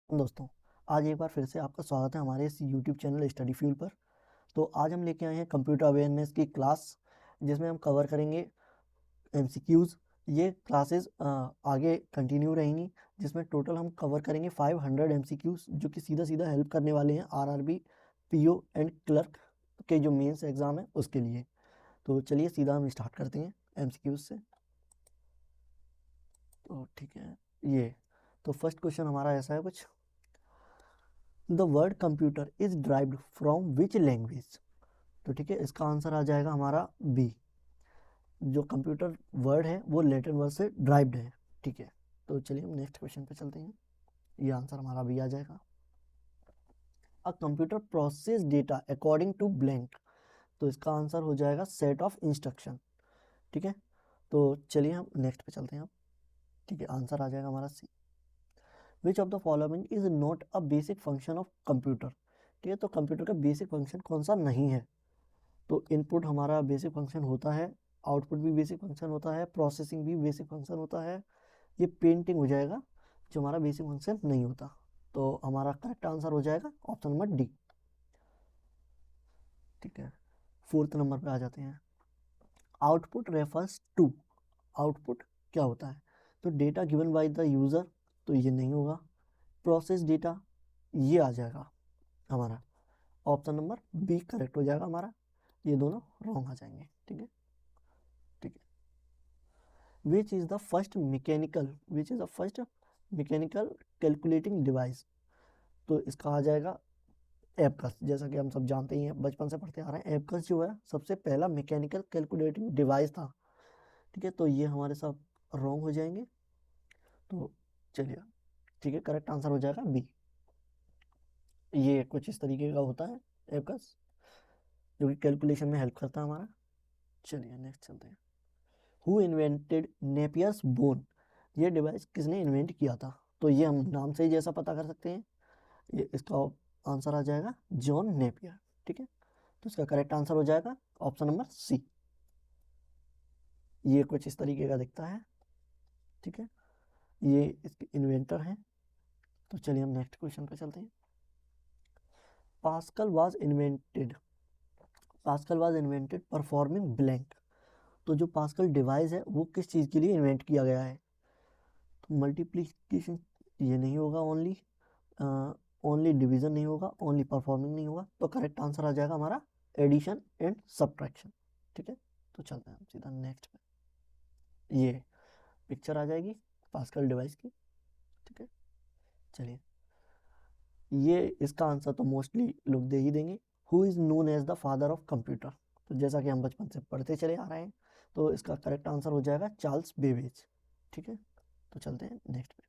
दोस्तों, आज एक बार फिर से आपका स्वागत है हमारे इस यूट्यूब चैनल स्टडी फ्यूल पर। तो आज हम लेके आए हैं कंप्यूटर अवेयरनेस की क्लास, जिसमें हम कवर करेंगे एमसीक्यूज़। ये क्लासेस आगे कंटिन्यू रहेंगी, जिसमें टोटल हम कवर करेंगे 500 एमसीक्यूज़, जो कि सीधा सीधा हेल्प करने वाले हैं आरआरबी, पीओ एंड क्लर्क के जो मेंस एग्ज़ाम है उसके लिए। तो चलिए सीधा हम स्टार्ट करते हैं एमसीक्यूज़ से। तो ठीक है, ये तो फर्स्ट क्वेश्चन हमारा ऐसा है कुछ, the word computer is derived from which language. तो ठीक है, इसका आंसर आ जाएगा हमारा बी। जो कंप्यूटर वर्ड है वो लैटिन वर्ड से ड्राइव्ड है। ठीक है, तो चलिए हम नेक्स्ट क्वेश्चन पे चलते हैं। ये आंसर हमारा बी आ जाएगा। A computer process data according to blank. तो इसका आंसर हो जाएगा सेट ऑफ इंस्ट्रक्शन। ठीक है, तो चलिए हम नेक्स्ट पे चलते हैं अब। ठीक है, आंसर आ जाएगा हमारा C. Which of the following is not a basic function of computer. ठीक है, तो कंप्यूटर का बेसिक फंक्शन कौन सा नहीं है। तो इनपुट हमारा बेसिक फंक्शन होता है, आउटपुट भी बेसिक फंक्शन होता है, प्रोसेसिंग भी बेसिक फंक्शन होता है। ये पेंटिंग हो जाएगा जो हमारा बेसिक फंक्शन नहीं होता। तो हमारा करेक्ट आंसर हो जाएगा ऑप्शन नंबर डी। ठीक है, फोर्थ नंबर पे आ जाते हैं। Output refers to. आउटपुट क्या होता है। तो data given by the user, तो ये नहीं होगा। प्रोसेस डेटा, ये आ जाएगा हमारा ऑप्शन नंबर बी करेक्ट हो जाएगा हमारा। ये दोनों रॉन्ग आ जाएंगे। ठीक है, ठीक है। Which is the first mechanical calculating device. तो इसका आ जाएगा एबकस। जैसा कि हम सब जानते ही हैं, बचपन से पढ़ते आ रहे हैं, एबकस जो है सबसे पहला मैकेनिकल कैलकुलेटिंग डिवाइस था। ठीक है, तो ये हमारे सब रॉन्ग हो जाएंगे। तो चलिए, ठीक है, करेक्ट आंसर हो जाएगा बी। ये कुछ इस तरीके का होता है एबकस, जो कि कैलकुलेशन में हेल्प करता है हमारा। चलिए नेक्स्ट चलते हैं। Who invented Napier's bone. ये डिवाइस किसने इन्वेंट किया था। तो ये हम नाम से ही जैसा पता कर सकते हैं, ये इसका आंसर आ जाएगा जॉन नेपियर। ठीक है, तो इसका करेक्ट आंसर हो जाएगा ऑप्शन नंबर सी। ये कुछ इस तरीके का दिखता है। ठीक है, ये इसके इन्वेंटर हैं। तो चलिए हम नेक्स्ट क्वेश्चन पे चलते हैं। Pascal was invented performing blank. तो जो पास्कल डिवाइस है वो किस चीज़ के लिए इन्वेंट किया गया है। तो मल्टीप्लीकेशन ये नहीं होगा, ओनली डिवीजन नहीं होगा, ओनली परफॉर्मिंग नहीं होगा। तो करेक्ट आंसर आ जाएगा हमारा एडिशन एंड सब्ट्रैक्शन। ठीक है, तो चलते हैं हम सीधा नेक्स्ट पे। ये पिक्चर आ जाएगी पास्कल डिवाइस की। ठीक है, चलिए, ये इसका आंसर तो मोस्टली लोग दे ही देंगे। Who is known as the father of computer. तो जैसा कि हम बचपन से पढ़ते चले आ रहे हैं, तो इसका करेक्ट आंसर हो जाएगा चार्ल्स बेबेज। ठीक है, तो चलते हैं नेक्स्ट पे।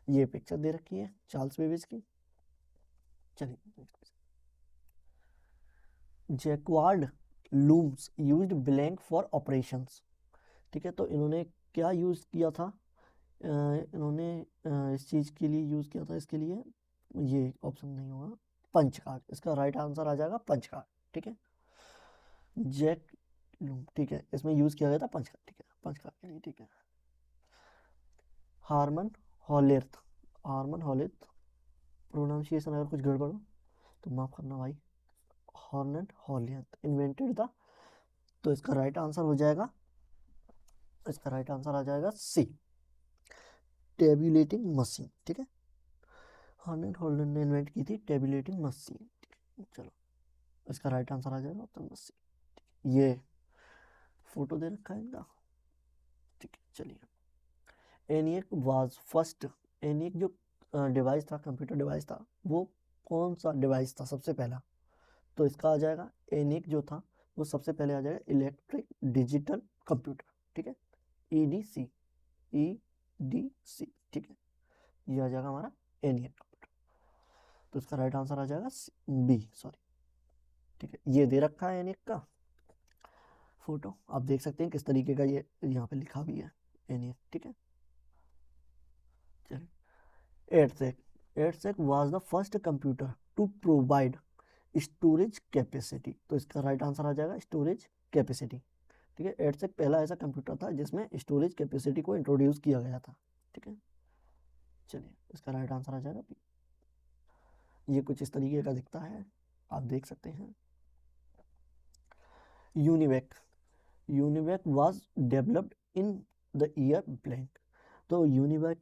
ये पिक्चर दे रखी है चार्ल्स बेबेज की। चलिए next. Jacquard looms used blank for operations. ठीक है, तो इन्होंने क्या यूज़ किया था। इन्होंने इस चीज़ के लिए यूज़ किया था, इसके लिए ये ऑप्शन नहीं होगा, पंच कार्ड। इसका राइट आंसर आ जाएगा पंच कार्ड। ठीक है, जैक लूम, ठीक है, इसमें यूज़ किया गया था पंच कार्ड। ठीक है, पंच कार्ड के लिए। ठीक है, हार्मन हॉलेर्थ। हार्मन हॉलेर्थ, प्रोनाउंसिएशन अगर कुछ गड़बड़ हो तो माफ़ करना भाई। हॉर्नेट हॉलियत इन्वेंटेड था। तो इसका राइट आंसर हो जाएगा, इसका राइट आंसर आ जाएगा सी, टेबुलेटिंग मशीन। ठीक है, हॉर्नेट हॉलैंड ने इन्वेंट की थी टेबुलेटिंग मशीन। चलो, इसका राइट आंसर आ जाएगा ऑप्शन मशीन। ये फोटो दे रखा है इनका। ठीक है, चलिए, एनियक वाज फर्स्ट। एनियक जो डिवाइस था, कंप्यूटर डिवाइस था, वो कौन सा डिवाइस था सबसे पहला। तो इसका आ जाएगा एनिक जो था वो सबसे पहले आ जाएगा इलेक्ट्रिक डिजिटल कंप्यूटर। ठीक है, EDC, EDC। ठीक है, ये आ जाएगा हमारा एनिक कंप्यूटर। तो इसका राइट आंसर आ जाएगा बी, सॉरी। ठीक है, ये दे रखा है एनिक का फोटो, आप देख सकते हैं किस तरीके का ये यहाँ पे लिखा भी है एनिक। ठीक है, चलिए, EDSAC was the first computer to provide storage capacity. तो इसका राइट आंसर आ जाएगा स्टोरेज कैपेसिटी। ठीक है, एडसेक पहला ऐसा कंप्यूटर था जिसमें स्टोरेज कैपेसिटी को इंट्रोड्यूस किया गया था। ठीक है, चलिए इसका राइट आंसर आ जाएगा बी। ये कुछ इस तरीके का दिखता है, आप देख सकते हैं। UNIVAC, UNIVAC was developed in the year blank. तो यूनिवेक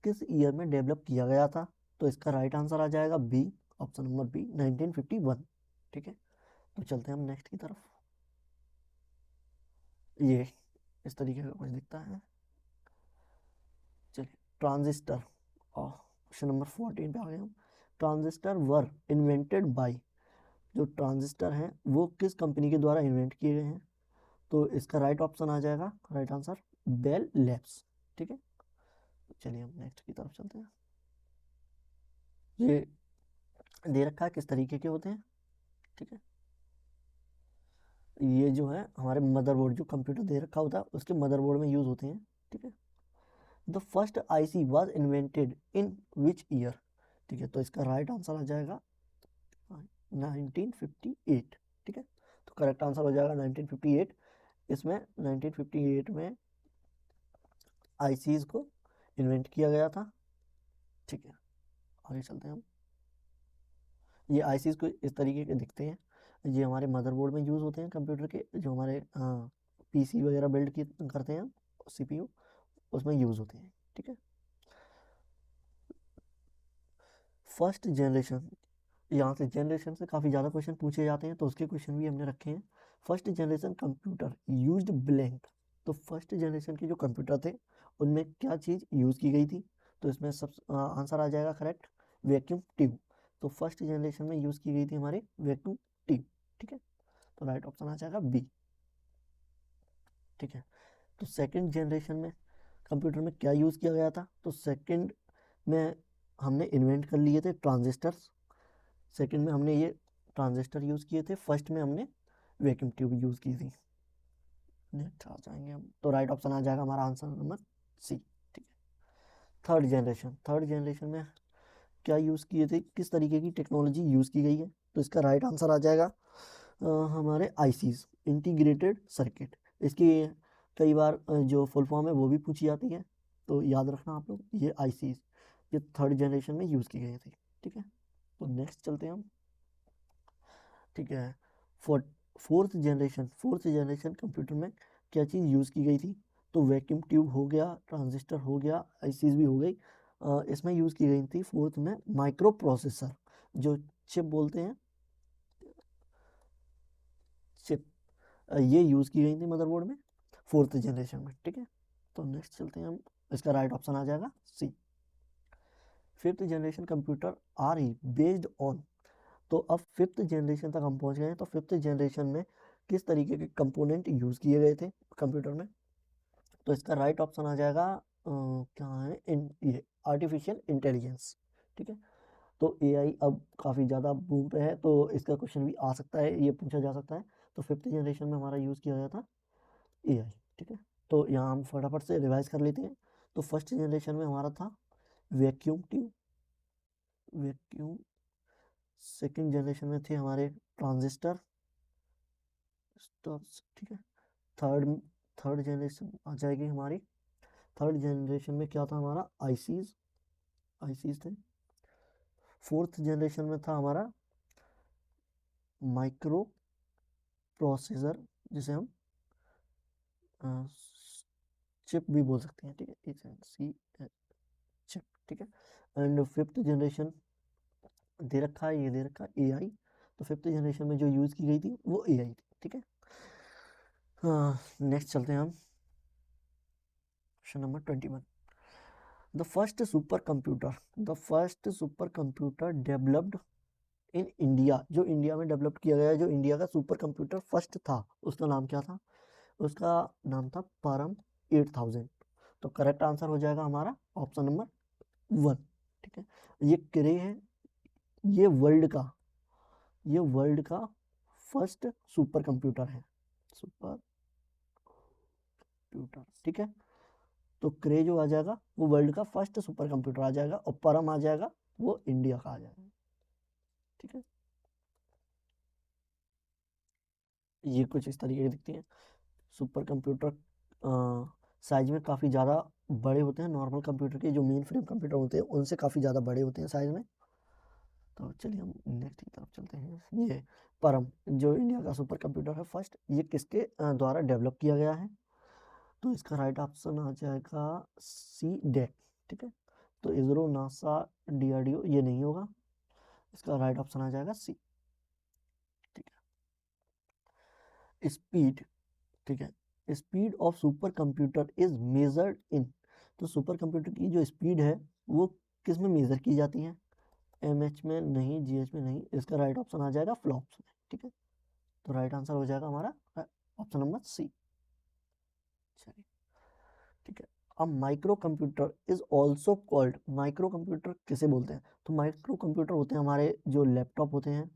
किस ईयर में डेवलप किया गया था? तो इसका राइट आंसर आ जाएगा बी, ऑप्शन नंबर बी, 1951। ठीक है, तो चलते हैं हम नेक्स्ट की तरफ। ये इस तरीके का कुछ दिखता है। चलिए, ट्रांजिस्टर, और क्वेश्चन नंबर 14 पे आ गए हम। ट्रांजिस्टर वर इन्वेंटेड बाय, जो ट्रांजिस्टर हैं वो किस कंपनी के द्वारा इन्वेंट किए गए हैं? तो इसका राइट ऑप्शन आ जाएगा, राइट आंसर बेल लैब्स। ठीक है, तो चलिए हम नेक्स्ट की तरफ चलते हैं। ये दे रखा है किस तरीके के होते हैं। ठीक है, ये जो है हमारे मदरबोर्ड, जो कंप्यूटर दे रखा होता है उसके मदरबोर्ड में यूज होते हैं। ठीक है, the first IC was invented in which year? ठीक है, तो इसका राइट आंसर आ जाएगा 1958। ठीक है, तो करेक्ट आंसर हो जाएगा 1958। इसमें 1958 में आईसीज को इन्वेंट किया गया था। ठीक है, आगे चलते हैं हम। ये आईसीज को इस तरीके के दिखते हैं। ये हमारे मदरबोर्ड में यूज़ होते हैं कंप्यूटर के, जो हमारे पीसी वगैरह बिल्ड करते हैं, सीपीयू, उसमें यूज़ होते हैं। ठीक है, फर्स्ट जनरेशन, यहाँ से जनरेशन से काफ़ी ज़्यादा क्वेश्चन पूछे जाते हैं, तो उसके क्वेश्चन भी हमने रखे हैं। First generation computer used blank. तो फर्स्ट जनरेशन के जो कंप्यूटर थे उनमें क्या चीज़ यूज़ की गई थी? तो इसमें सब आंसर आ जाएगा करेक्ट, वैक्यूम ट्यूब। तो फर्स्ट जनरेशन में यूज़ की गई थी हमारी वैक्यूम ट्यूब। ठीक है, तो राइट ऑप्शन आ जाएगा बी। ठीक है, तो सेकंड जनरेशन में कंप्यूटर में क्या यूज़ किया गया था? तो सेकंड में हमने इन्वेंट कर लिए थे ट्रांजिस्टर्स। सेकंड में हमने ये ट्रांजिस्टर यूज़ किए थे, फर्स्ट में हमने वैक्यूम ट्यूब यूज़ की थी। नेक्स्ट आ जाएंगे हम, तो राइट ऑप्शन आ जाएगा हमारा आंसर नंबर सी। ठीक है, थर्ड जनरेशन, थर्ड जनरेशन में क्या यूज़ किए थे, किस तरीके की टेक्नोलॉजी यूज़ की गई है? तो इसका राइट आंसर आ जाएगा हमारे आईसीज, इंटीग्रेटेड सर्किट। इसकी कई बार जो फुल फॉर्म है वो भी पूछी जाती है, तो याद रखना आप लोग, ये आईसीज ये थर्ड जनरेशन में यूज़ की गई थी। ठीक है, तो नेक्स्ट चलते हैं हम। ठीक है, fourth generation, fourth generation computer में क्या चीज़ यूज़ की गई थी? तो वैक्यूम ट्यूब हो गया, ट्रांजिस्टर हो गया, आईसीज भी हो गई। इसमें यूज़ की गई थी फोर्थ में माइक्रो प्रोसेसर, जो चिप बोलते हैं, चिप, ये यूज़ की गई थी मदरबोर्ड में फोर्थ जनरेशन में। ठीक है, तो नेक्स्ट चलते हैं हम, इसका राइट ऑप्शन आ जाएगा C. Fifth generation computer are uh based on. तो अब फिफ्थ जनरेशन तक हम पहुंच गए हैं, तो फिफ्थ जनरेशन में किस तरीके के कंपोनेंट यूज़ किए गए थे कंप्यूटर में? तो इसका राइट ऑप्शन आ जाएगा क्या है, ये आर्टिफिशियल इंटेलिजेंस। ठीक है, तो एआई अब काफ़ी ज़्यादा बूम पे है, तो इसका क्वेश्चन भी आ सकता है, ये पूछा जा सकता है। तो फिफ्थ जनरेशन में हमारा यूज़ किया गया था एआई। ठीक है, तो यहाँ हम फटाफट से रिवाइज कर लेते हैं। तो फर्स्ट जनरेशन में हमारा था vacuum tube, vacuum. Second generation में थे हमारे ट्रांजिस्टर। ठीक है, थर्ड थर्ड जनरेशन आ जाएगी हमारी, थर्ड जनरेशन में क्या था हमारा, आईसीज, आईसीज थे। फोर्थ जनरेशन में था हमारा माइक्रो प्रोसेसर, जिसे हम चिप भी बोल सकते हैं। ठीक है, सी चिप। ठीक है, एंड फिफ्थ जनरेशन दे रखा है, ये दे रखा है एआई। तो फिफ्थ जनरेशन में जो यूज़ की गई थी वो एआई थी। ठीक है, नेक्स्ट चलते हैं हम, question number 21। The first super computer, the first super computer developed in India, जो इंडिया में डेवलप किया गया, जो इंडिया का सुपर कंप्यूटर फर्स्ट था, उसका नाम क्या था? उसका नाम था परम 8000। तो करेक्ट आंसर हो जाएगा हमारा ऑप्शन नंबर 1। ठीक है, ये क्रे है, ये वर्ल्ड का, ये वर्ल्ड का फर्स्ट सुपर कंप्यूटर है, सुपर कंप्यूटर। ठीक है, तो क्रे जो आ जाएगा वो वर्ल्ड का फर्स्ट सुपर कंप्यूटर आ जाएगा, और परम आ जाएगा वो इंडिया का आ जाएगा। ठीक है, ये कुछ इस तरीके की दिखती है सुपर कंप्यूटर। साइज में काफ़ी ज़्यादा बड़े होते हैं नॉर्मल कंप्यूटर के, जो मेन फ्रेम कंप्यूटर होते हैं उनसे काफ़ी ज़्यादा बड़े होते हैं साइज में। तो चलिए हम नेक्स्ट की तरफ चलते हैं। ये परम जो इंडिया का सुपर कंप्यूटर है फर्स्ट, ये किसके द्वारा डेवलप किया गया है? तो इसका राइट ऑप्शन आ जाएगा सी डेक, ठीक है। तो इसरो, नासा, डीआरडीओ ये नहीं होगा, इसका राइट ऑप्शन आ जाएगा सी, ठीक है। स्पीड, ठीक है, speed of super computer is measured in, तो सुपर कंप्यूटर की जो स्पीड है वो किस में मेजर की जाती है? एमएच में नहीं, जीएच में नहीं, इसका राइट ऑप्शन आ जाएगा फ्लॉप्स में, ठीक है। तो राइट आंसर हो जाएगा हमारा ऑप्शन नंबर सी। चलिए, ठीक है। अब micro computer is also called, micro computer किसे बोलते हैं? तो माइक्रो कंप्यूटर होते हैं हमारे जो लैपटॉप होते हैं,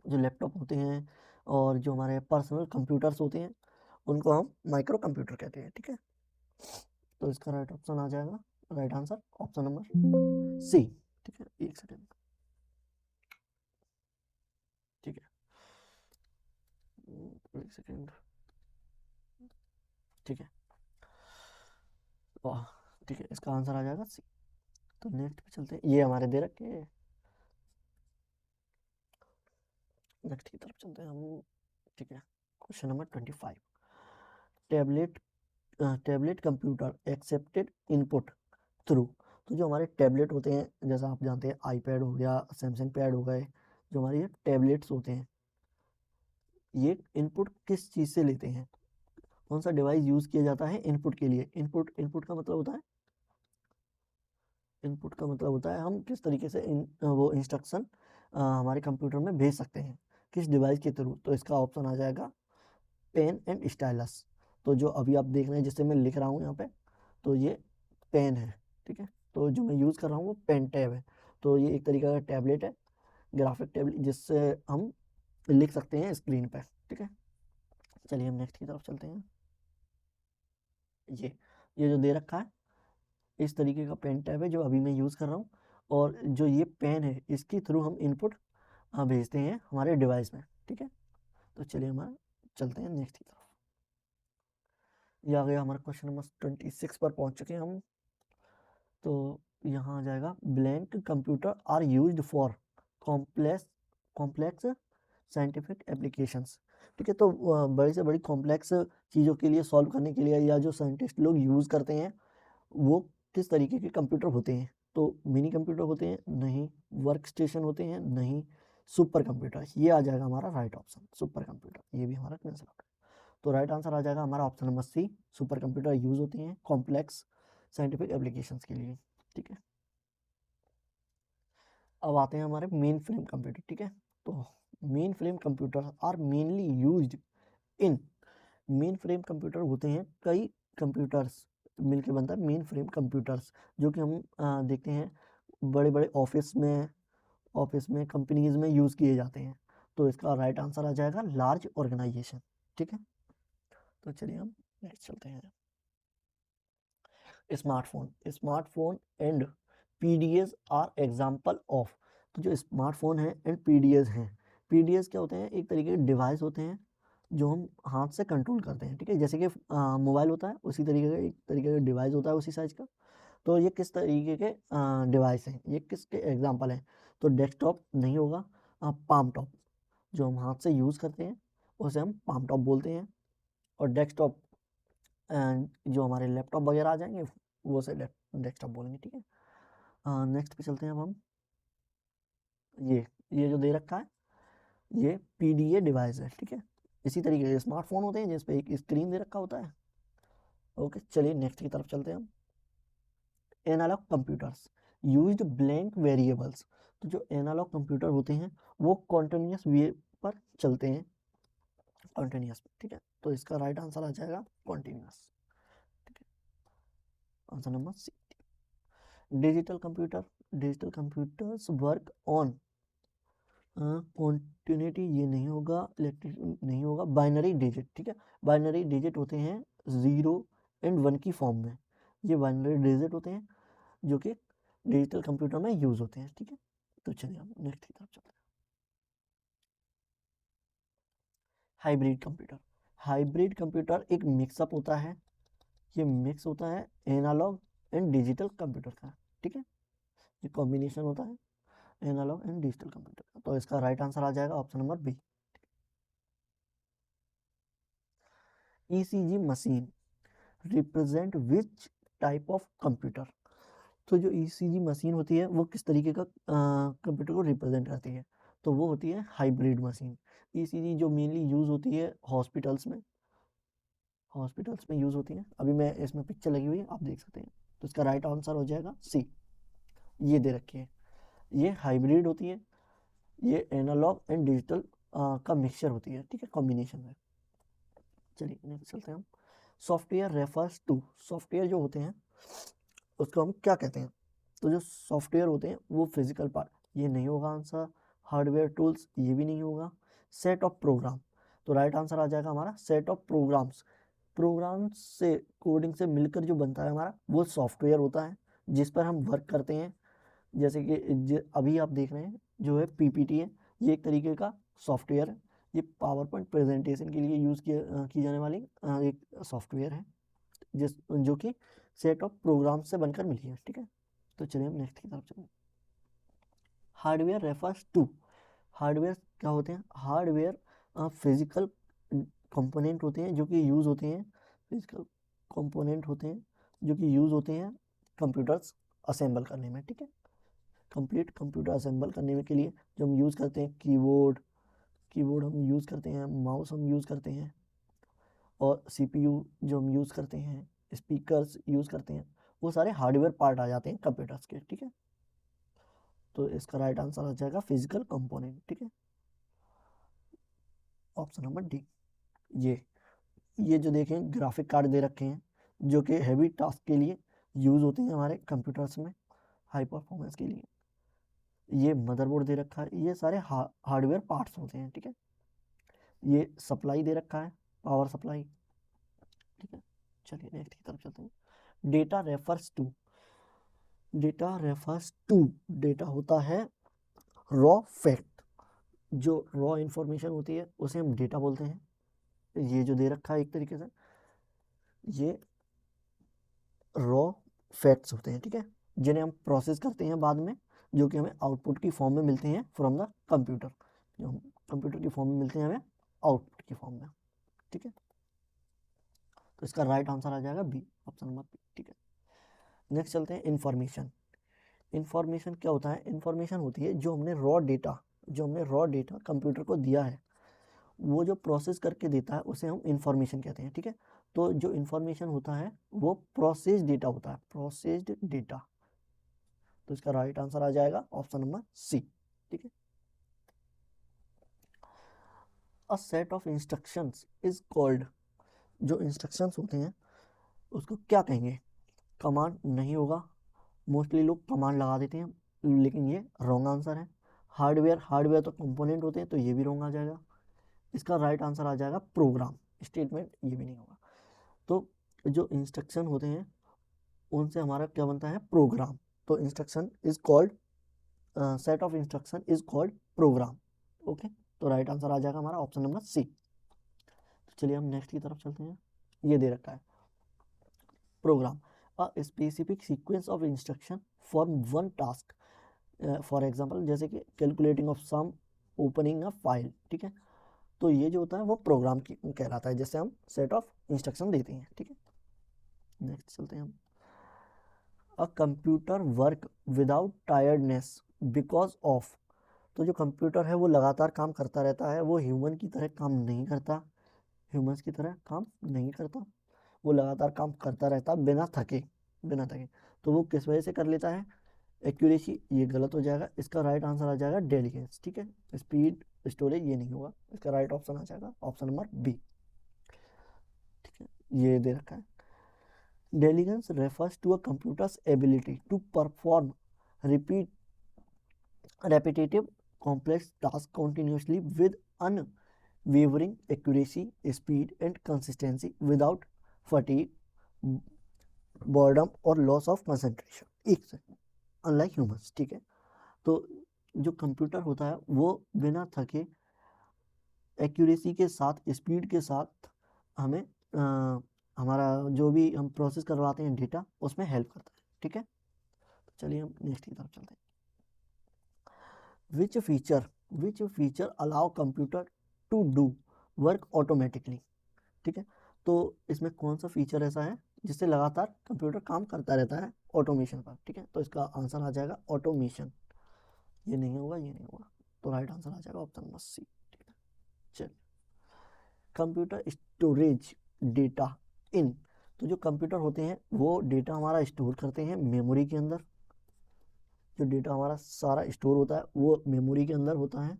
जो लैपटॉप होते हैं और जो हमारे पर्सनल कंप्यूटर्स होते हैं उनको हम माइक्रो कंप्यूटर कहते हैं, ठीक है। तो इसका राइट ऑप्शन आ जाएगा, right answer option number C, ठीक है। एक सेकेंड, ठीक है, एक सेकेंड, ठीक है। वाह, ठीक है, इसका आंसर आ जाएगा सी। तो नेक्स्ट पे चलते हैं, ये हमारे दे रखे हैं, नेक्स्ट की तरफ चलते हैं हम, ठीक है। Question number 25, tablet tablet computer accepted input through, तो जो हमारे टैबलेट होते हैं जैसा आप जानते हैं आईपैड हो गया, सैमसंग पैड हो गए, जो हमारे ये टैबलेट्स होते हैं ये इनपुट किस चीज़ से लेते हैं? कौन सा डिवाइस यूज़ किया जाता है इनपुट के लिए? इनपुट, इनपुट का मतलब होता है, इनपुट का मतलब होता है हम किस तरीके से वो इंस्ट्रक्शन हमारे कंप्यूटर में भेज सकते हैं, किस डिवाइस के थ्रू। तो इसका ऑप्शन आ जाएगा पेन एंड स्टाइलस। तो जो अभी आप देख रहे हैं जिससे मैं लिख रहा हूँ यहाँ पे, तो ये पेन है, ठीक है। तो जो मैं यूज़ कर रहा हूँ वो पेन टैब है। तो ये एक तरीका का टैबलेट है, ग्राफिक टैबलेट, जिससे हम लिख सकते हैं स्क्रीन पे, ठीक है। चलिए हम नेक्स्ट की तरफ चलते हैं। ये जो दे रखा है इस तरीके का पेन टैब है जो अभी मैं यूज़ कर रहा हूँ, और जो ये पेन है इसके थ्रू हम इनपुट भेजते हैं हमारे डिवाइस में, ठीक है। तो चलिए हमारा चलते हैं नेक्स्ट की तरफ। ये आ गया हमारा क्वेश्चन नंबर 26 पर पहुंच चुके हैं हम। तो यहाँ आ जाएगा blank computer are used for complex complex scientific applications, ठीक है। तो बड़ी से बड़ी कॉम्प्लेक्स चीज़ों के लिए सॉल्व करने के लिए या जो साइंटिस्ट लोग यूज़ करते हैं वो किस तरीके के कंप्यूटर होते हैं? तो मिनी कंप्यूटर होते हैं? नहीं। वर्क स्टेशन होते हैं? नहीं। सुपर कंप्यूटर, ये आ जाएगा हमारा राइट ऑप्शन, सुपर कंप्यूटर, ये भी हमारा कैंसिल हो गया। तो राइट आंसर आ जाएगा हमारा option number C, super computer use होते हैं कॉम्प्लेक्स साइंटिफिक एप्लीकेशंस के लिए, ठीक है। अब आते हैं हमारे मेन फ्रेम कंप्यूटर, ठीक है। तो mainframe computer are mainly used in, mainframe computer होते हैं कई कंप्यूटर्स मिलके बनता है मेन फ्रेम कंप्यूटर्स, जो कि हम देखते हैं बड़े बड़े ऑफिस में कंपनीज में यूज़ किए जाते हैं। तो इसका राइट आंसर आ जाएगा लार्ज ऑर्गेनाइजेशन, ठीक है। तो चलिए हम नेक्स्ट चलते हैं। Smartphone, smartphone and PDS are example of, तो जो स्मार्टफोन है एंड पीडीएस हैं, पीडीएस क्या होते हैं? एक तरीके के डिवाइस होते हैं जो हम हाथ से कंट्रोल करते हैं, ठीक है। जैसे कि मोबाइल होता है उसी तरीके का एक तरीके का डिवाइस होता है उसी साइज का। तो ये किस तरीके के डिवाइस हैं, ये किसके एग्जाम्पल हैं? तो डेस्कटॉप नहीं होगा, पाम टॉप, जो हम हाथ से यूज़ करते हैं उसे हम पाम टॉप बोलते हैं। और डेस्कटॉप जो हमारे लैपटॉप वगैरह आ जाएंगे वो से डेस्कटॉप बोलेंगे, ठीक है। नेक्स्ट पे चलते हैं अब हम। ये जो दे रखा है ये पीडीए डिवाइस है, ठीक है। इसी तरीके के स्मार्टफोन होते हैं जिस पे एक स्क्रीन दे रखा होता है। ओके, चलिए नेक्स्ट की तरफ चलते हैं हम। Analog computers used blank variables, तो जो एनालॉग कंप्यूटर होते हैं वो कॉन्टिन्यूस वे पर चलते हैं, कॉन्टिन्यूस, ठीक है। तो इसका राइट आंसर आ जाएगा कॉन्टिन्यूस, ठीक है, answer number C. Digital computer, digital computers work on continuity, ये नहीं होगा, इलेक्ट्रिक नहीं होगा, बाइनरी डिजिट, ठीक है। बाइनरी डिजिट होते हैं 0 एंड 1 की फॉर्म में, ये बाइनरी डिजिट होते हैं जो कि डिजिटल कंप्यूटर में यूज होते हैं, ठीक है। तो चलिए हम नेक्स्ट की तरफ चलते हैं। हाइब्रिड कंप्यूटर, हाइब्रिड कंप्यूटर एक मिक्सअप होता है ये मिक्स होता है एनालॉग एंड डिजिटल कंप्यूटर का, ठीक है, ये कॉम्बिनेशन होता है एनालॉग एंड डिजिटल कंप्यूटर का। तो इसका राइट आंसर आ जाएगा option number B. ECG machine represent which type of computer. तो जो ईसीजी मशीन होती है वो किस तरीके का कंप्यूटर को रिप्रेजेंट करती है, तो वो होती है हाइब्रिड मशीन। ईसीजी जो मेनली यूज़ होती है हॉस्पिटल्स में यूज़ होती है। अभी मैं इसमें पिक्चर लगी हुई है, आप देख सकते हैं। तो इसका राइट आंसर हो जाएगा सी, ये दे रखी है। ये हाइब्रिड होती है, ये एनालॉग एंड डिजिटल का मिक्सचर होती है, ठीक है, कॉम्बिनेशन में। चलिए नेक्स्ट चलते हैं हम। सॉफ्टवेयर रेफर्स टू, सॉफ्टवेयर जो होते हैं उसको हम क्या कहते हैं, तो जो सॉफ्टवेयर होते हैं वो फिजिकल पार्ट, ये नहीं होगा आंसर। हार्डवेयर टूल्स, ये भी नहीं होगा। सेट ऑफ प्रोग्राम, तो राइट आंसर आ जाएगा हमारा सेट ऑफ प्रोग्राम्स। प्रोग्राम्स से कोडिंग से मिलकर जो बनता है हमारा वो सॉफ्टवेयर होता है जिस पर हम वर्क करते हैं। जैसे कि अभी आप देख रहे हैं जो है पीपीटी है, ये एक तरीके का सॉफ्टवेयर है। ये पावर पॉइंट प्रेजेंटेशन के लिए यूज़ की जाने वाली एक सॉफ्टवेयर है जो कि सेट ऑफ प्रोग्राम से बनकर मिली है, ठीक है। तो चलिए हम नेक्स्ट की तरफ चलें। हार्डवेयर रेफर्स टू, हार्डवेयर क्या होते हैं, हार्डवेयर फिजिकल कंपोनेंट होते हैं जो कि यूज़ होते हैं, फिजिकल कंपोनेंट होते हैं जो कि यूज़ होते हैं कंप्यूटर्स असेंबल करने में, ठीक है। कंप्लीट कंप्यूटर असेंबल करने के लिए जो हम यूज़ करते हैं कीबोर्ड हम यूज़ करते हैं, माउस हम यूज़ करते हैं, और सीपीयू जो हम यूज़ करते हैं, स्पीकर्स यूज़ करते हैं, वो सारे हार्डवेयर पार्ट आ जाते हैं कंप्यूटर्स के, ठीक है। तो इसका राइट आंसर आ जाएगा फिजिकल कंपोनेंट, ठीक है, ऑप्शन नंबर डी। ये जो देखें ग्राफिक कार्ड दे रखे हैं जो कि हैवी टास्क के लिए यूज़ होते हैं हमारे कंप्यूटर्स में, हाई परफॉर्मेंस के लिए। ये मदरबोर्ड दे रखा है, ये सारे हार्डवेयर पार्ट्स होते हैं, ठीक है। ये सप्लाई दे रखा है, पावर सप्लाई, ठीक है। चलिए नेक्स्ट की तरफ चलते हैं। डेटा रेफर्स टू, डेटा होता है रॉ फैक्ट, जो रॉ इंफॉर्मेशन होती है उसे हम डेटा बोलते हैं। ये जो दे रखा है एक तरीके से ये रॉ फैक्ट्स होते हैं, ठीक है, जिन्हें हम प्रोसेस करते हैं बाद में, जो कि हमें आउटपुट की फॉर्म में मिलते हैं फ्रॉम द कंप्यूटर, जो हम कंप्यूटर की फॉर्म में मिलते हैं हमें आउटपुट की फॉर्म में, ठीक है। तो इसका राइट आंसर आ जाएगा बी, ऑप्शन नंबर बी, ठीक है। नेक्स्ट चलते हैं इंफॉर्मेशन। इंफॉर्मेशन क्या होता है, इंफॉर्मेशन होती है जो हमने रॉ डेटा कंप्यूटर को दिया है, वो जो प्रोसेस करके देता है उसे हम इंफॉर्मेशन कहते हैं, ठीक है। तो जो इंफॉर्मेशन होता है वो प्रोसेस्ड डेटा होता है, प्रोसेस्ड डेटा। तो इसका राइट आंसर आ जाएगा ऑप्शन नंबर सी, ठीक है। A set of instructions is called, जो इंस्ट्रक्शंस होते हैं उसको क्या कहेंगे, कमांड नहीं होगा, मोस्टली लोग कमांड लगा देते हैं लेकिन ये रॉन्ग आंसर है। हार्डवेयर तो कंपोनेंट होते हैं, तो ये भी रॉन्ग आ जाएगा। इसका राइट आंसर आ जाएगा प्रोग्राम स्टेटमेंट, ये भी नहीं होगा। तो जो इंस्ट्रक्शन होते हैं उनसे हमारा क्या बनता है, प्रोग्राम। तो instruction is called set of instruction is called programme, okay. तो राइट आंसर आ जाएगा हमारा ऑप्शन नंबर सी। तो चलिए हम नेक्स्ट की तरफ चलते हैं। ये दे रखा है program, a specific sequence of instruction for one task, for example जैसे कि calculating of sum, opening a file, ठीक है। तो ये जो होता है वो प्रोग्राम की कहलाता है, जैसे हम सेट ऑफ इंस्ट्रक्शन देते हैं, ठीक है। नेक्स्ट चलते हैं हम। A computer work without tiredness because of, तो जो कंप्यूटर है वो लगातार काम करता रहता है, वो ह्यूमन की तरह काम नहीं करता, ह्यूमंस की तरह काम नहीं करता, वो लगातार काम करता रहता बिना थके। तो वो किस वजह से कर लेता है, एक्यूरेसी, ये गलत हो जाएगा। इसका राइट आंसर आ जाएगा डेलीगेंस, ठीक है। स्पीड, स्टोरेज, ये नहीं होगा। इसका राइट ऑप्शन आ जाएगा ऑप्शन नंबर बी, ठीक है। ये दे रखा है diligence refers to a computer's ability to perform repeat repetitive complex tasks continuously with unwavering accuracy, speed and consistency without fatigue, boredom और loss of concentration, एक से unlike humans, ठीक है। तो जो कंप्यूटर होता है वो बिना थके, एक्यूरेसी के साथ, स्पीड के साथ हमें हमारा जो भी हम प्रोसेस करवाते हैं डेटा उसमें हेल्प करता है, ठीक है। तो चलिए हम नेक्स्ट की तरफ चलते हैं। Which feature allow computer to do work automatically, ठीक है। तो इसमें कौन सा फीचर ऐसा है जिससे लगातार कंप्यूटर काम करता रहता है ऑटोमेशन पर, ठीक है। तो इसका आंसर आ जाएगा ऑटोमेशन। ये नहीं होगा, ये नहीं होगा, तो राइट आंसर आ जाएगा ऑप्शन नंबर सी, ठीक है। चलिए, कंप्यूटर स्टोरेज डेटा इन, तो जो कंप्यूटर होते हैं वो डेटा हमारा स्टोर करते हैं मेमोरी के अंदर। जो डेटा हमारा सारा स्टोर होता है वो मेमोरी के अंदर होता है,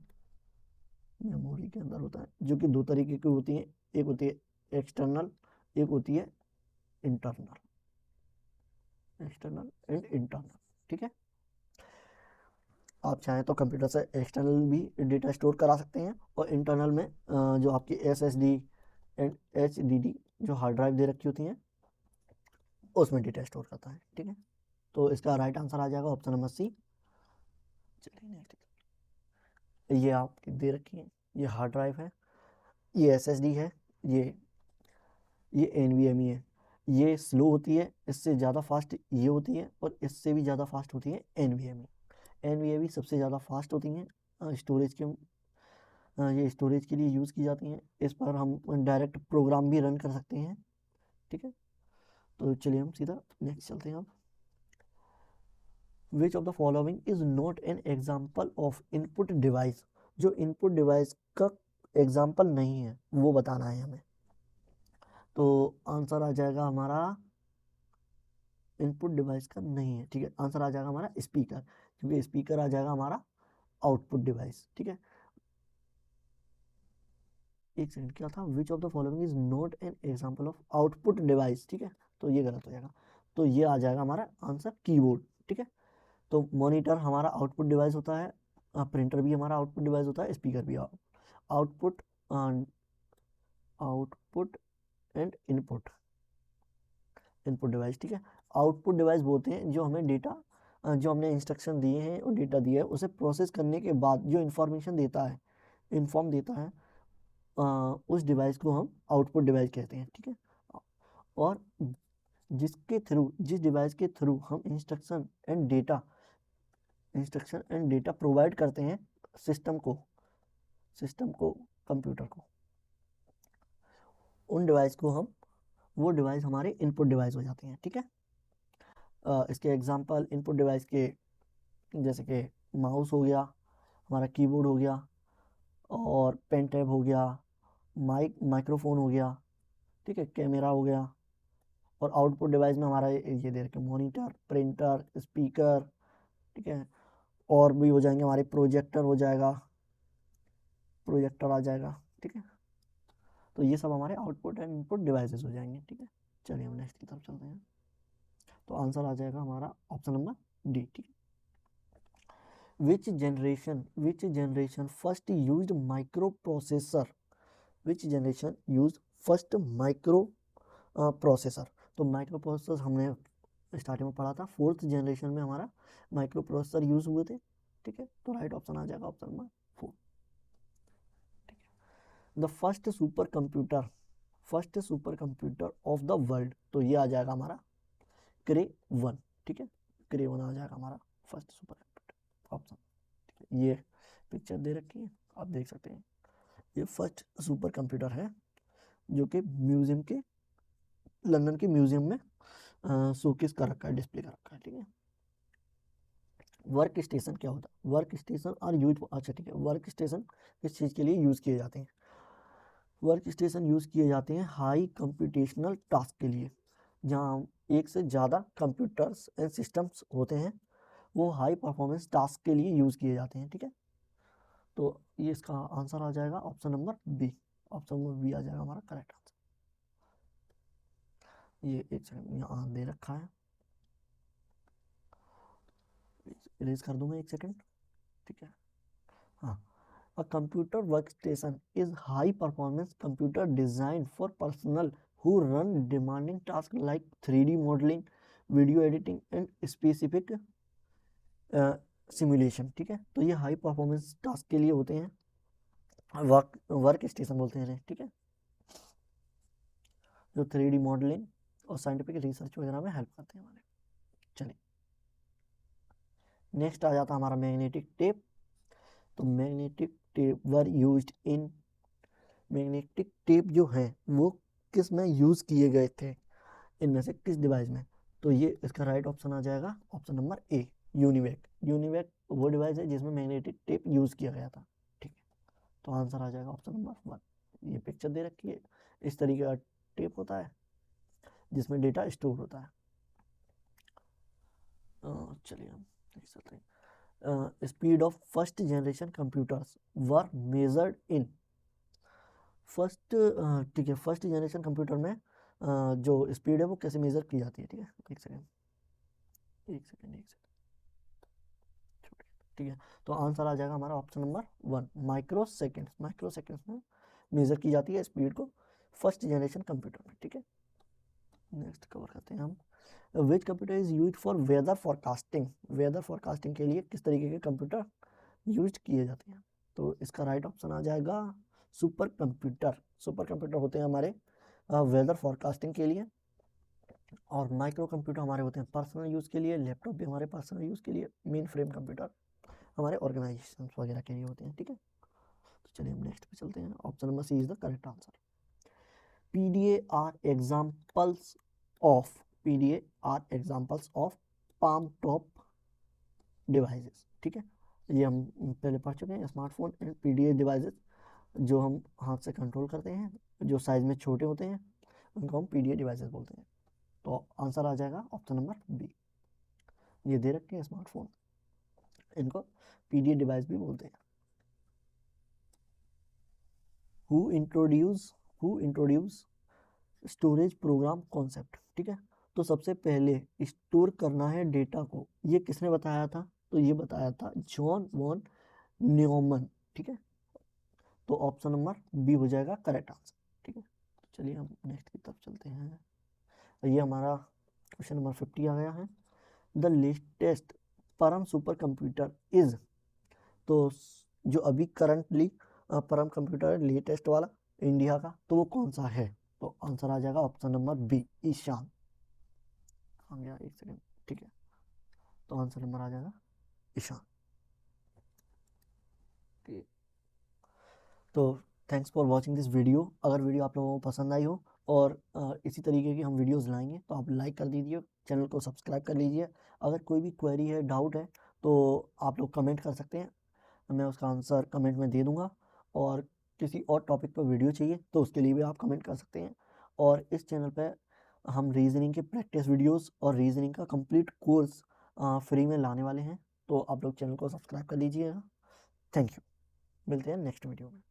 मेमोरी के अंदर होता है, जो कि दो तरीके की होती है, एक होती है एक्सटर्नल, एक होती है इंटरनल, एक्सटर्नल एंड इंटरनल, ठीक है। आप चाहें तो कंप्यूटर से एक्सटर्नल भी डेटा स्टोर करा सकते हैं, और इंटरनल में जो आपकी SSD एंड HDD जो हार्ड ड्राइव दे रखी होती हैं उसमें डेटा स्टोर करता है, ठीक है। तो इसका राइट आंसर आ जाएगा ऑप्शन नंबर सी। चलिए नेक्स्ट, ये आपकी दे रखी है, ये हार्ड ड्राइव है, ये SSD है, ये NVMe है। ये स्लो होती है, इससे ज़्यादा फास्ट ये होती है, और इससे भी ज़्यादा फास्ट होती है NVMe सबसे ज़्यादा फास्ट होती हैं स्टोरेज के, ये स्टोरेज के लिए यूज़ की जाती हैं। इस पर हम डायरेक्ट प्रोग्राम भी रन कर सकते हैं, ठीक है। तो चलिए हम सीधा नेक्स्ट चलते हैं अब। विच of the following is not an example of input device, जो इनपुट डिवाइस का एग्जाम्पल नहीं है वो बताना है हमें। तो आंसर आ जाएगा हमारा इनपुट डिवाइस का नहीं है, ठीक है। आंसर आ जाएगा हमारा स्पीकर, क्योंकि स्पीकर आ जाएगा हमारा आउटपुट डिवाइस, ठीक है। एक सेकंड, क्या था, विच of the following is not an example of output device, ठीक है। तो ये गलत हो जाएगा, तो ये आ जाएगा हमारा आंसर कीबोर्ड, ठीक है। तो मॉनिटर हमारा आउटपुट डिवाइस होता है, प्रिंटर भी हमारा आउटपुट डिवाइस होता है, स्पीकर भी output, output and input, input device, ठीक है। आउटपुट डिवाइस बोलते हैं जो हमें डेटा, जो हमने इंस्ट्रक्शन दिए हैं और डेटा दिया है उसे प्रोसेस करने के बाद जो इन्फॉर्मेशन देता है, इन्फॉर्म देता है, उस डिवाइस को हम आउटपुट डिवाइस कहते हैं, ठीक है। और जिसके थ्रू, जिस डिवाइस के थ्रू हम इंस्ट्रक्शन एंड डेटा प्रोवाइड करते हैं सिस्टम को कंप्यूटर को, उन डिवाइस को हम, वो डिवाइस हमारे इनपुट डिवाइस हो जाते हैं, ठीक है। इसके एग्जांपल इनपुट डिवाइस के जैसे कि माउस हो गया, हमारा कीबोर्ड हो गया, और पेन टैब हो गया, माइक्रोफोन हो गया, ठीक है, कैमरा हो गया। और आउटपुट डिवाइस में हमारा ये दे रखे मॉनिटर, प्रिंटर, स्पीकर, ठीक है। और भी हो जाएंगे हमारे, प्रोजेक्टर हो जाएगा, प्रोजेक्टर आ जाएगा, ठीक है। तो ये सब हमारे आउटपुट एंड इनपुट डिवाइसेस हो जाएंगे, ठीक है। चलिए हम नेक्स्ट की तरफ चलते हैं। तो आंसर आ जाएगा हमारा ऑप्शन नंबर डी, ठीक है। विच generation first used micro processor, विच generation use first micro processor. तो माइक्रो प्रोसेसर हमने स्टार्टिंग में पढ़ा था, 4th जनरेशन में हमारा माइक्रो प्रोसेसर यूज हुए थे, ठीक है। तो राइट ऑप्शन आ जाएगा ऑप्शन नंबर 4, ठीक है। The first super computer of the world, तो ये आ जाएगा हमारा क्रे 1, ठीक है। क्रे 1 आ जाएगा हमारा फर्स्ट सुपर कंप्यूटर ऑप्शन, ठीक है। ये पिक्चर दे रखी है, आप देख सकते हैं, ये फर्स्ट सुपर कंप्यूटर है जो कि म्यूजियम के, लंदन के म्यूजियम में शोकेस कर रखा है, डिस्प्ले कर रखा है, ठीक है। वर्क स्टेशन क्या होता है, वर्क स्टेशन और यूज, अच्छा ठीक है, वर्क स्टेशन किस चीज़ के लिए यूज़ किए जाते हैं, वर्क स्टेशन यूज़ किए जाते हैं हाई कंप्यूटेशनल टास्क के लिए, जहाँ एक से ज़्यादा कंप्यूटर्स एंड सिस्टम्स होते हैं, वो हाई परफॉर्मेंस टास्क के लिए यूज़ किए जाते हैं, ठीक है। तो ये इसका आंसर आ जाएगा option number B, option number B आ जाएगा हमारा करेक्ट आंसर। ये एक सेकंड यहाँ दे रखा है, इरेज कर दूंगा एक सेकंड, ठीक है। हाँ, a computer workstation is high performance computer designed for personnel who run demanding tasks like 3D modeling, video editing and specific simulation, ठीक है। तो ये हाई परफॉर्मेंस टास्क के लिए होते हैं, वर्क स्टेशन बोलते हैं, ठीक है। जो 3D मॉडलिंग और साइंटिफिक रिसर्च वगैरह में हेल्प करते हैं हमारे। चलिए नेक्स्ट आ जाता हमारा मैग्नेटिक टेप। तो magnetic tape were used in, magnetic tape जो है वो किस में यूज किए गए थे, इनमें से किस डिवाइस में। तो ये इसका राइट ऑप्शन आ जाएगा option number A, UNIVAC. UNIVAC वो डिवाइस है जिसमें मैग्नेटिक टेप यूज किया गया था। ठीक है, तो आंसर आ जाएगा ऑप्शन नंबर 1। ये पिक्चर दे रखी है, इस तरीके का टेप होता है जिसमें डेटा स्टोर होता है। चलिए हम देख सकते हैं, speed of first generation computers were measured in. First, ठीक है, फर्स्ट जनरेशन कंप्यूटर में जो स्पीड है वो कैसे मेजर की जाती है। ठीक है, एक सेकेंड। ठीक है, तो आंसर आ जाएगा हमारा option number 1, micro seconds. Micro seconds में मेजर की जाती है स्पीड को फर्स्ट जनरेशन कंप्यूटर में। ठीक है, नेक्स्ट कवर करते हैं हम, which computer is use for weather forecasting. Weather forecasting के लिए किस तरीके के कंप्यूटर यूज किए जाते हैं। तो इसका राइट ऑप्शन आ जाएगा सुपर कंप्यूटर। सुपर कंप्यूटर होते हैं हमारे वेदर फॉरकास्टिंग के लिए, और माइक्रो कंप्यूटर हमारे होते हैं पर्सनल यूज़ के लिए। लैपटॉप भी हमारे पर्सनल यूज़ के लिए, मेन फ्रेम कंप्यूटर हमारे ऑर्गेनाइजेशन वगैरह के लिए होते हैं। ठीक है, तो चलिए हम नेक्स्ट पे चलते हैं। Option number C is the correct answer. PDA are examples of, PDA are examples of palmtop devices. ठीक है, ये हम पहले पढ़ चुके हैं। स्मार्टफोन एंड PDA डिवाइसेस जो हम हाथ से कंट्रोल करते हैं, जो साइज में छोटे होते हैं, उनको हम PDA डिवाइसेस बोलते हैं। तो आंसर आ जाएगा ऑप्शन नंबर बी। ये दे रखे हैं स्मार्टफोन, इनको PDA डिवाइस भी बोलते हैं। Who introduce storage programme concept. ठीक है, तो सबसे पहले स्टोर करना है डेटा को, ये किसने बताया था। तो ये बताया था जॉन वॉन न्यूमन। ठीक है, तो ऑप्शन नंबर बी हो जाएगा करेक्ट आंसर। ठीक है, तो चलिए हम नेक्स्ट की तरफ चलते हैं। ये हमारा क्वेश्चन नंबर 50 आ गया है। द लेटेस्ट परम सुपर कंप्यूटर इज, तो जो अभी करंटली परम कंप्यूटर है लेटेस्ट वाला इंडिया का, तो वो कौन सा है। तो आंसर आ जाएगा ऑप्शन नंबर बी, ईशान। आ गया, एक सेकेंड। ठीक है, तो आंसर नंबर आ जाएगा ईशान। तो thanks for watching this video. अगर वीडियो आप लोगों को पसंद आई हो और इसी तरीके की हम वीडियोस लाएंगे तो आप लाइक कर दीजिए, चैनल को सब्सक्राइब कर लीजिए। अगर कोई भी क्वेरी है, डाउट है, तो आप लोग कमेंट कर सकते हैं, मैं उसका आंसर कमेंट में दे दूंगा। और किसी और टॉपिक पर वीडियो चाहिए तो उसके लिए भी आप कमेंट कर सकते हैं। और इस चैनल पर हम रीजनिंग के प्रैक्टिस वीडियोस और रीजनिंग का कंप्लीट कोर्स फ्री में लाने वाले हैं, तो आप लोग चैनल को सब्सक्राइब कर लीजिएगा। थैंक यू, मिलते हैं नेक्स्ट वीडियो में।